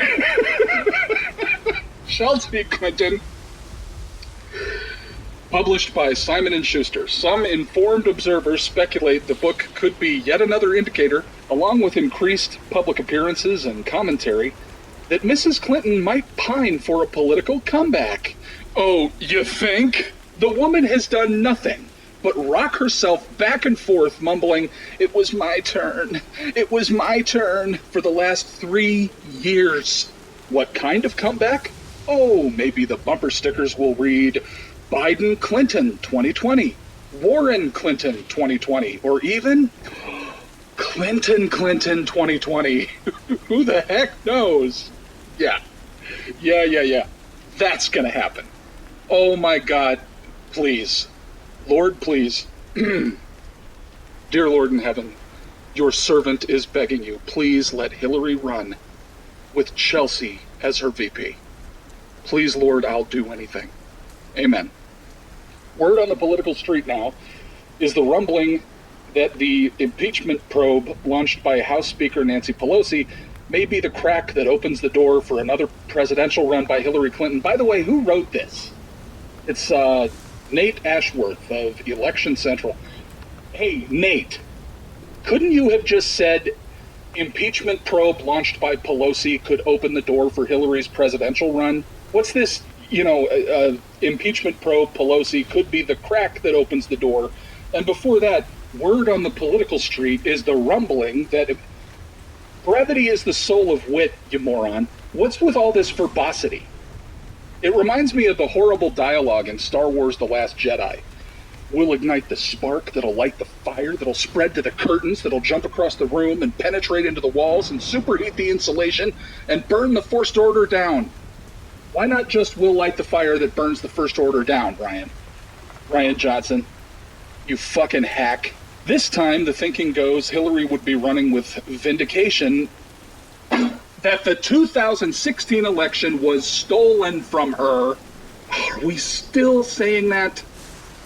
Chelsea Clinton. Published by Simon & Schuster. Some informed observers speculate the book could be yet another indicator, along with increased public appearances and commentary, that Mrs. Clinton might pine for a political comeback. Oh, you think? The woman has done nothing but rock herself back and forth, mumbling, "It was my turn. It was my turn," for the last 3 years. What kind of comeback? Oh, maybe the bumper stickers will read, Biden Clinton 2020, Warren Clinton 2020, or even Clinton 2020. Who the heck knows? Yeah. That's gonna happen. Oh my God, please. Lord, please. Dear Lord in heaven, your servant is begging you, please let Hillary run with Chelsea as her VP. Please, Lord, I'll do anything. Amen. Word on the political street now is the rumbling that the impeachment probe launched by House Speaker Nancy Pelosi may be the crack that opens the door for another presidential run by Hillary Clinton. By the way, who wrote this? It's Nate Ashworth of Election Central. Hey, Nate, couldn't you have just said impeachment probe launched by Pelosi could open the door for Hillary's presidential run? What's this, impeachment probe Pelosi could be the crack that opens the door? And before that, word on the political street is the rumbling that brevity is the soul of wit, you moron. What's with all this verbosity? It reminds me of the horrible dialogue in Star Wars The Last Jedi. We'll ignite the spark that'll light the fire, that'll spread to the curtains, that'll jump across the room and penetrate into the walls and superheat the insulation and burn the First Order down. Why not just we'll light the fire that burns the First Order down, Ryan? Ryan Johnson, you fucking hack. This time, the thinking goes Hillary would be running with vindication that the 2016 election was stolen from her. Are we still saying that?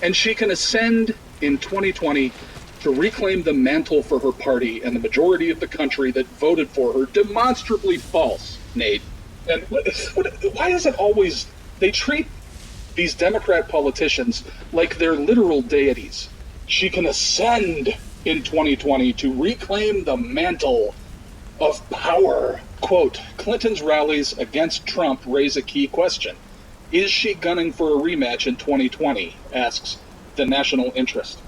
And she can ascend in 2020 to reclaim the mantle for her party and the majority of the country that voted for her. Demonstrably false, Nate. And why is it always they treat these Democrat politicians like they're literal deities? She can ascend in 2020 to reclaim the mantle of power. Quote, Clinton's rallies against Trump raise a key question. Is she gunning for a rematch in 2020? Asks the National Interest.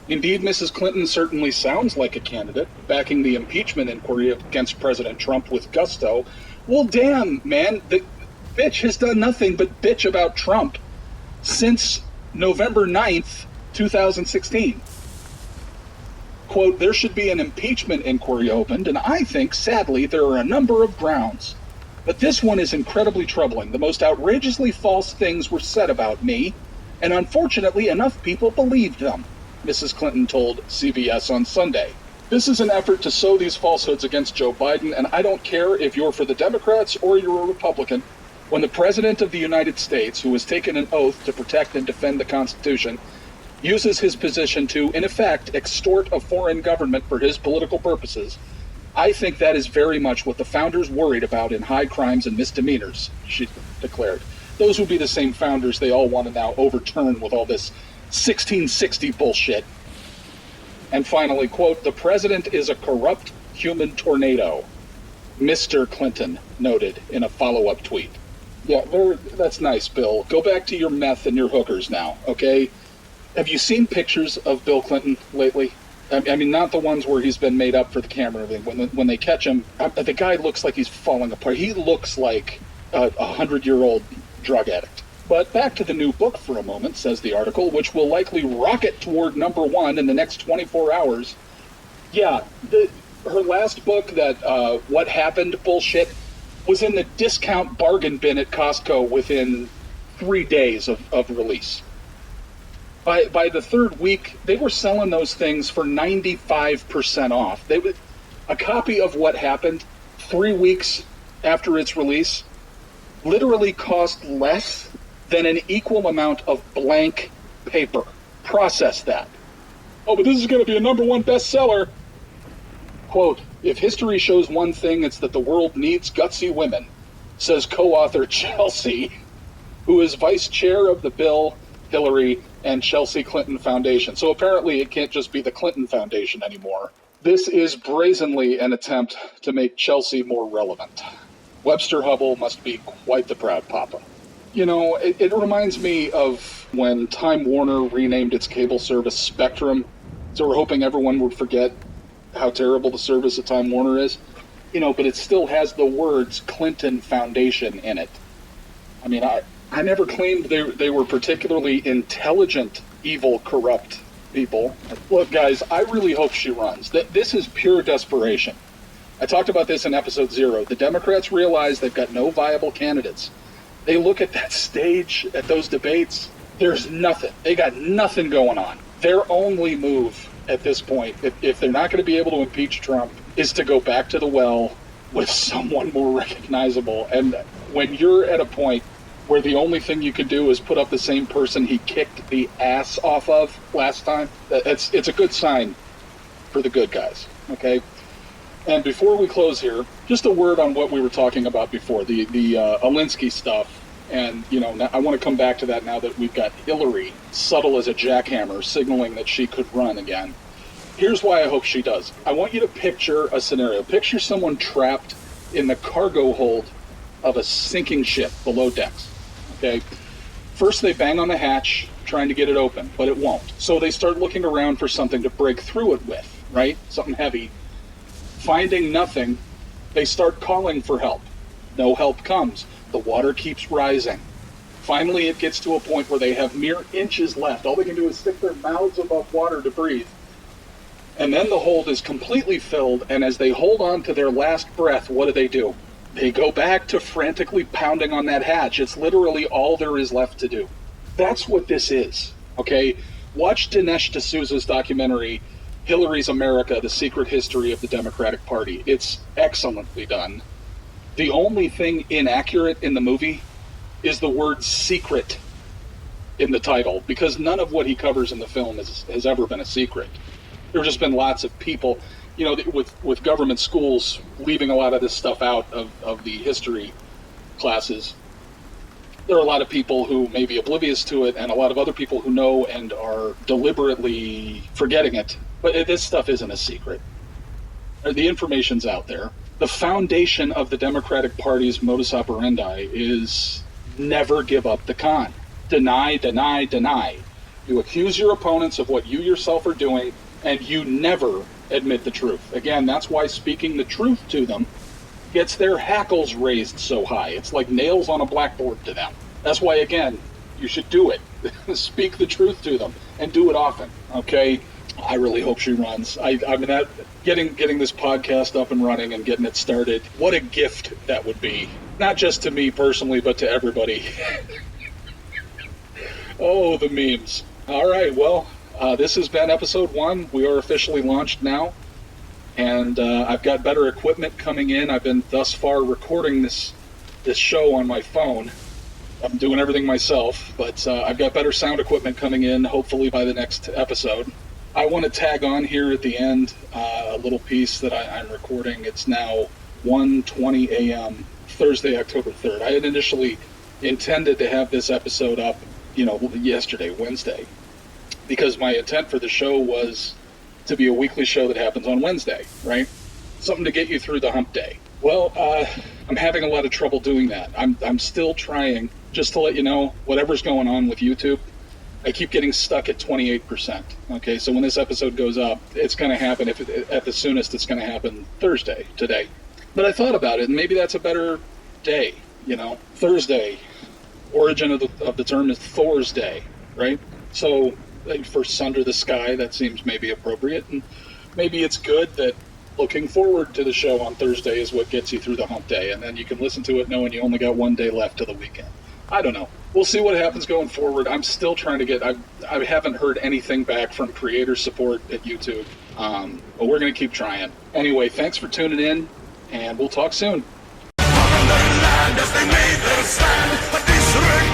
Indeed, Mrs. Clinton certainly sounds like a candidate, backing the impeachment inquiry against President Trump with gusto. Well, damn, man, the bitch has done nothing but bitch about Trump since November 9th, 2016. Quote, there should be an impeachment inquiry opened, and I think, sadly, there are a number of grounds. But this one is incredibly troubling. The most outrageously false things were said about me, and unfortunately, enough people believed them, Mrs. Clinton told CBS on Sunday. This is an effort to sow these falsehoods against Joe Biden, and I don't care if you're for the Democrats or you're a Republican. When the President of the United States, who has taken an oath to protect and defend the Constitution, uses his position to, in effect, extort a foreign government for his political purposes, I think that is very much what the founders worried about in high crimes and misdemeanors, she declared. Those would be the same founders they all want to now overturn with all this 1660 bullshit. And finally, quote, the president is a corrupt human tornado, Mr. Clinton noted in a follow-up tweet. Yeah, that's nice, Bill. Go back to your meth and your hookers now, okay? Have you seen pictures of Bill Clinton lately? I mean, not the ones where he's been made up for the camera and everything. When they catch him, the guy looks like he's falling apart. He looks like a 100-year-old drug addict. But back to the new book for a moment, says the article, which will likely rocket toward #1 in the next 24 hours. Yeah, her last book, that What Happened bullshit, was in the discount bargain bin at Costco within 3 days of release. By the third week, they were selling those things for 95% off. A copy of What Happened 3 weeks after its release literally cost less than an equal amount of blank paper. Process that. Oh, but this is going to be a #1 bestseller. Quote, if history shows one thing, it's that the world needs gutsy women, says co-author Chelsea, who is vice chair of the Bill, Hillary, and Chelsea Clinton Foundation. So apparently it can't just be the Clinton Foundation anymore. This is brazenly an attempt to make Chelsea more relevant. Webster Hubble must be quite the proud papa. You know, it reminds me of when Time Warner renamed its cable service Spectrum. So we're hoping everyone would forget how terrible the service at Time Warner is. You know, but it still has the words Clinton Foundation in it. I mean, I never claimed they were particularly intelligent, evil, corrupt people. Look, guys, I really hope she runs. This is pure desperation. I talked about this in episode 0. The Democrats realize they've got no viable candidates. They look at that stage, at those debates, there's nothing. They got nothing going on. Their only move at this point, if they're not going to be able to impeach Trump, is to go back to the well with someone more recognizable. And when you're at a point where the only thing you can do is put up the same person he kicked the ass off of last time, it's a good sign for the good guys, okay? And before we close here, just a word on what we were talking about before, the Alinsky stuff. And, you know, I want to come back to that now that we've got Hillary, subtle as a jackhammer, signaling that she could run again. Here's why I hope she does. I want you to picture a scenario. Picture someone trapped in the cargo hold of a sinking ship below decks, okay? First, they bang on the hatch, trying to get it open, but it won't. So they start looking around for something to break through it with, right? Something heavy. Finding nothing, they start calling for help. No help comes. The water keeps rising. Finally, it gets to a point where they have mere inches left. All they can do is stick their mouths above water to breathe. And then the hold is completely filled, and as they hold on to their last breath, what do? They go back to frantically pounding on that hatch. It's literally all there is left to do. That's what this is, okay? Watch Dinesh D'Souza's documentary, Hillary's America, The Secret History of the Democratic Party. It's excellently done. The only thing inaccurate in the movie is the word secret in the title, because none of what he covers in the film has ever been a secret. There have just been lots of people, you know, with government schools leaving a lot of this stuff out of the history classes. There are a lot of people who may be oblivious to it, and a lot of other people who know and are deliberately forgetting it. But this stuff isn't a secret. The information's out there. The foundation of the Democratic Party's modus operandi is never give up the con. Deny, deny, deny. You accuse your opponents of what you yourself are doing, and you never admit the truth. Again, that's why speaking the truth to them gets their hackles raised so high. It's like nails on a blackboard to them. That's why, again, you should do it. Speak the truth to them, and do it often, okay? I really hope she runs. I mean, that getting this podcast up and running and getting it started, what a gift that would be. Not just to me personally, but to everybody. Oh, the memes. All right, well, this has been episode 1. We are officially launched now, and I've got better equipment coming in. I've been thus far recording this show on my phone. I'm doing everything myself, but I've got better sound equipment coming in, hopefully by the next episode. I want to tag on here at the end a little piece that I'm recording. It's now 1:20 a.m., Thursday, October 3rd. I had initially intended to have this episode up, yesterday, Wednesday, because my intent for the show was to be a weekly show that happens on Wednesday, right? Something to get you through the hump day. Well, I'm having a lot of trouble doing that. I'm still trying, just to let you know, whatever's going on with YouTube, I keep getting stuck at 28%. Okay, so when this episode goes up, it's going to happen, at the soonest, it's going to happen Thursday, today. But I thought about it, and maybe that's a better day, Thursday. Origin of the term is Thor's Day, right? So for Sunder the Sky, that seems maybe appropriate, and maybe it's good that looking forward to the show on Thursday is what gets you through the hump day, and then you can listen to it knowing you only got one day left to the weekend. I don't know. We'll see what happens going forward. I'm still trying to get... I haven't heard anything back from creator support at YouTube, but we're going to keep trying. Anyway, thanks for tuning in, and we'll talk soon. As they made their stand, but disregard